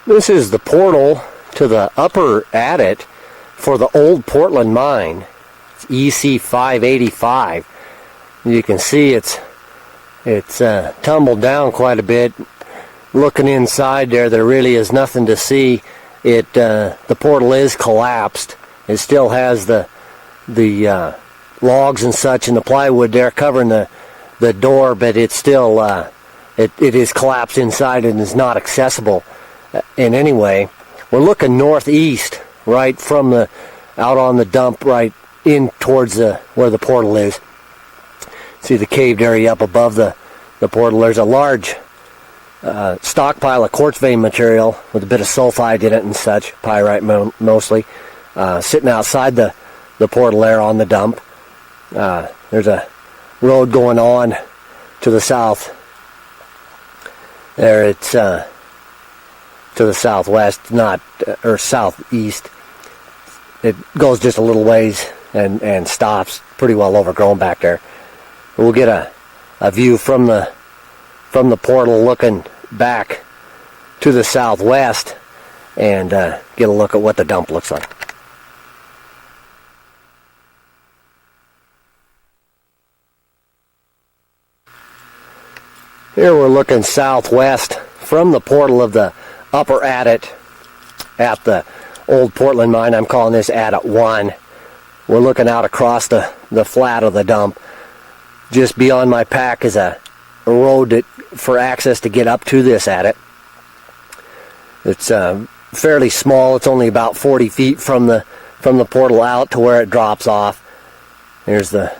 This is the portal to the upper adit for the old Portland mine. It's EC0585. You can see it's tumbled down quite a bit. Looking inside there really is nothing to see. The portal is collapsed. It still has the logs and such and the plywood there covering the door, but it's still it is collapsed inside and is not accessible in any way. We're looking northeast, right from out on the dump, right in towards where the portal is. See the caved area up above the portal. There's a large stockpile of quartz vein material with a bit of sulfide in it and such, pyrite mostly, sitting outside the portal there on the dump. There's a road going on to the south. There it's to the southwest, or southeast. It goes just a little ways and stops. Pretty well overgrown back there. We'll get a view from the portal looking back to the southwest and get a look at what the dump looks like. Here we're looking southwest from the portal of the upper adit at the old Portland mine. I'm calling this adit 1. We're looking out across the flat of the dump. Just beyond my pack is a road for access to get up to this adit. It's fairly small. It's only about 40 feet from the portal out to where it drops off. There's the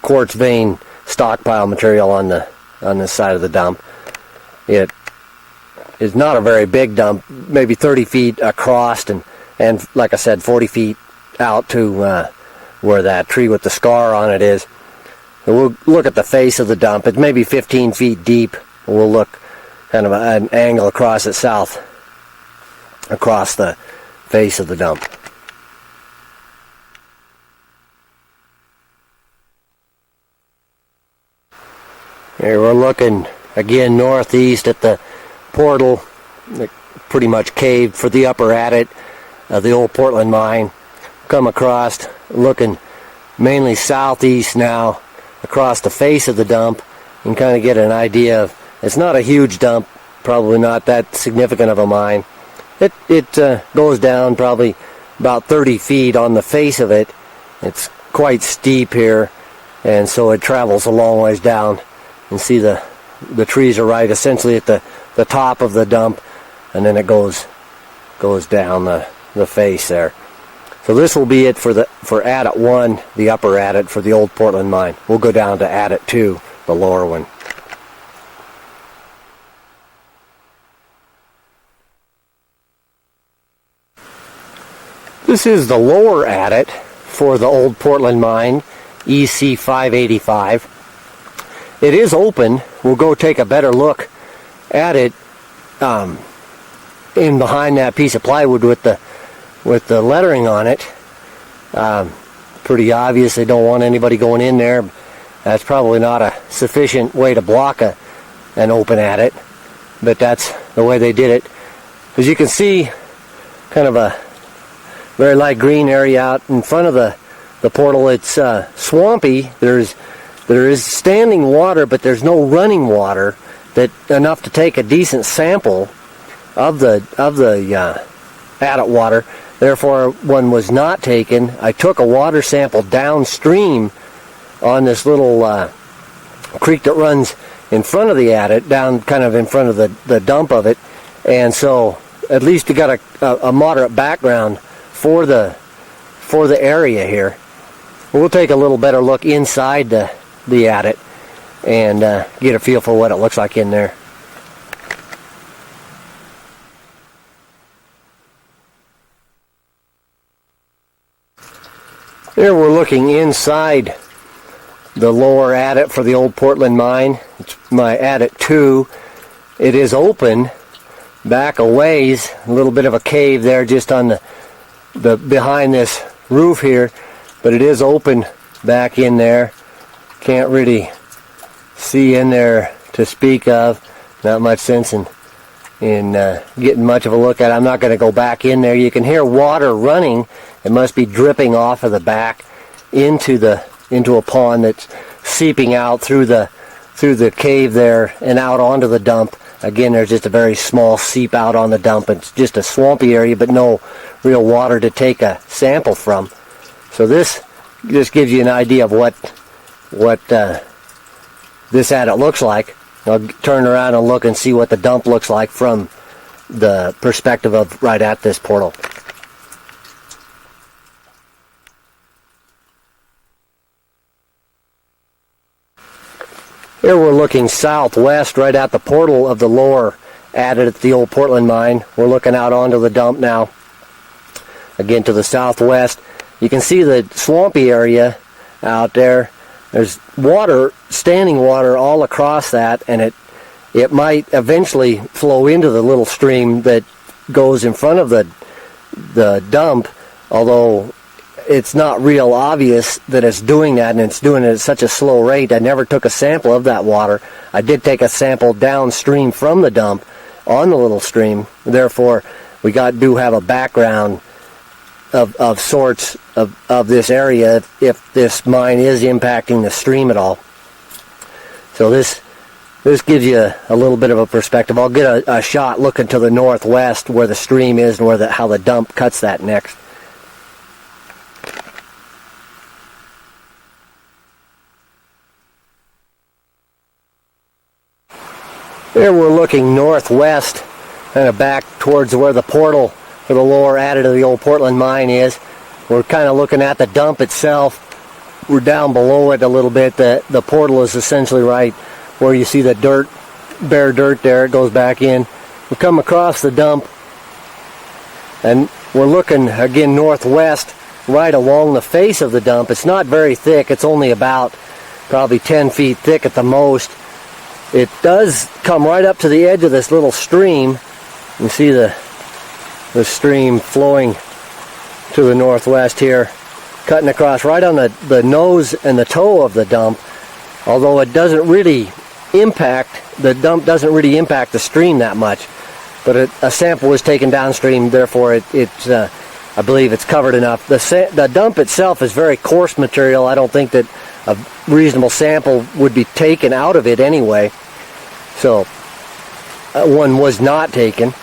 quartz vein stockpile material on this side of the dump. It is not a very big dump, maybe 30 feet across and like I said, 40 feet out to where that tree with the scar on it is. And we'll look at the face of the dump. It's maybe 15 feet deep. We'll look kind of an angle across it south, across the face of the dump. Here we're looking again northeast at the portal, pretty much caved for the upper adit of the old Portland mine. Come across, looking mainly southeast now, across the face of the dump, and kind of get an idea of, it's not a huge dump, probably not that significant of a mine. It goes down probably about 30 feet on the face of it. It's quite steep here, and so it travels a long ways down. And see the trees are right essentially at the top of the dump, and then it goes down the face there. So this will be it for adit 1, the upper adit for the old Portland mine. We'll go down to adit 2, the lower one. This is the lower adit for the old Portland mine, EC0585. It is open. We'll go take a better look at it in behind that piece of plywood with the lettering on it. Pretty obvious they don't want anybody going in there. That's probably not a sufficient way to block an open adit, but that's the way they did it. As you can see, kind of a very light green area out in front of the portal. It's swampy. There is standing water, but there's no running water enough to take a decent sample of the adit water. Therefore, one was not taken. I took a water sample downstream on this little creek that runs in front of the adit, down kind of in front of the dump of it, and so at least we got a moderate background for the area here. We'll take a little better look inside the adit and get a feel for what it looks like in there. Here we're looking inside the lower adit for the old Portland mine. It's my adit 2. It is open back a ways, a little bit of a cave there just on the behind this roof here, but it is open back in there. Can't really see in there to speak of. Not much sense in getting much of a look at it. I'm not going to go back in there. You can hear water running. It must be dripping off of the back into a pond that's seeping out through the cave there and out onto the dump. Again, there's just a very small seep out on the dump. It's just a swampy area, but no real water to take a sample from. So this just gives you an idea of what this adit looks like. I'll turn around and look and see what the dump looks like from the perspective of right at this portal. Here we're looking southwest right at the portal of the lower adit at the old Portland mine. We're looking out onto the dump now. Again, to the southwest. You can see the swampy area out there. There's water, standing water all across that, and it might eventually flow into the little stream that goes in front of the dump, although it's not real obvious that it's doing that, and it's doing it at such a slow rate. I never took a sample of that water. I did take a sample downstream from the dump on the little stream. Therefore, we do have a background of sorts of this area if this mine is impacting the stream at all. So this gives you a little bit of a perspective. I'll get a shot looking to the northwest where the stream is and how the dump cuts that next. Here we're looking northwest, kind of back towards where the portal for the lower adit of the old Portland mine is. We're kind of looking at the dump itself. We're down below it a little bit. The portal is essentially right where you see the dirt, bare dirt there. It goes back in. We come across the dump, and we're looking again northwest, right along the face of the dump. It's not very thick. It's only about probably 10 feet thick at the most. It does come right up to the edge of this little stream. You see the stream flowing to the northwest here, cutting across right on the nose and the toe of the dump. Although it doesn't really impact, the dump doesn't really impact the stream that much. But a sample was taken downstream, therefore I believe it's covered enough. The dump itself is very coarse material. I don't think that a reasonable sample would be taken out of it anyway. So one was not taken.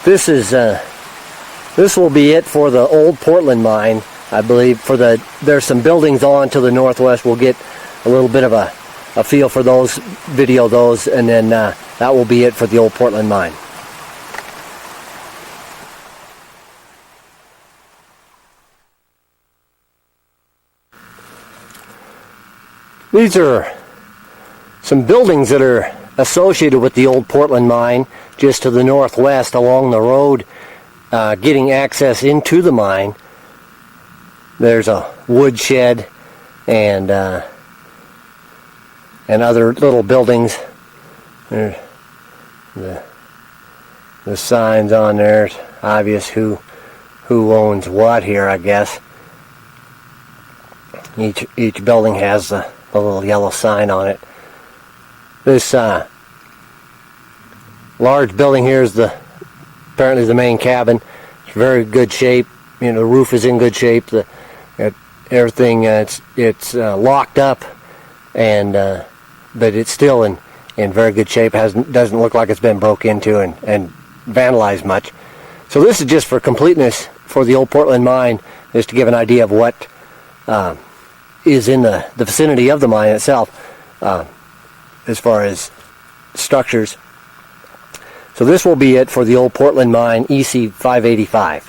This will be it for the old Portland mine, I believe. There's some buildings on to the northwest. We'll get a little bit of a feel for those, video those, and then that will be it for the old Portland mine. These are some buildings that are associated with the old Portland mine, just to the northwest along the road, getting access into the mine. There's a wood shed and other little buildings. There's the signs on there. It's obvious who owns what here, I guess. Each building has a little yellow sign on it. This large building here is apparently the main cabin. It's very good shape. The roof is in good shape. Everything it's locked up, and but it's still in very good shape. Doesn't look like it's been broke into and vandalized much. So this is just for completeness for the old Portland mine, just to give an idea of what is in the vicinity of the mine itself, as far as structures. So this will be it for the old Portland mine, EC0585.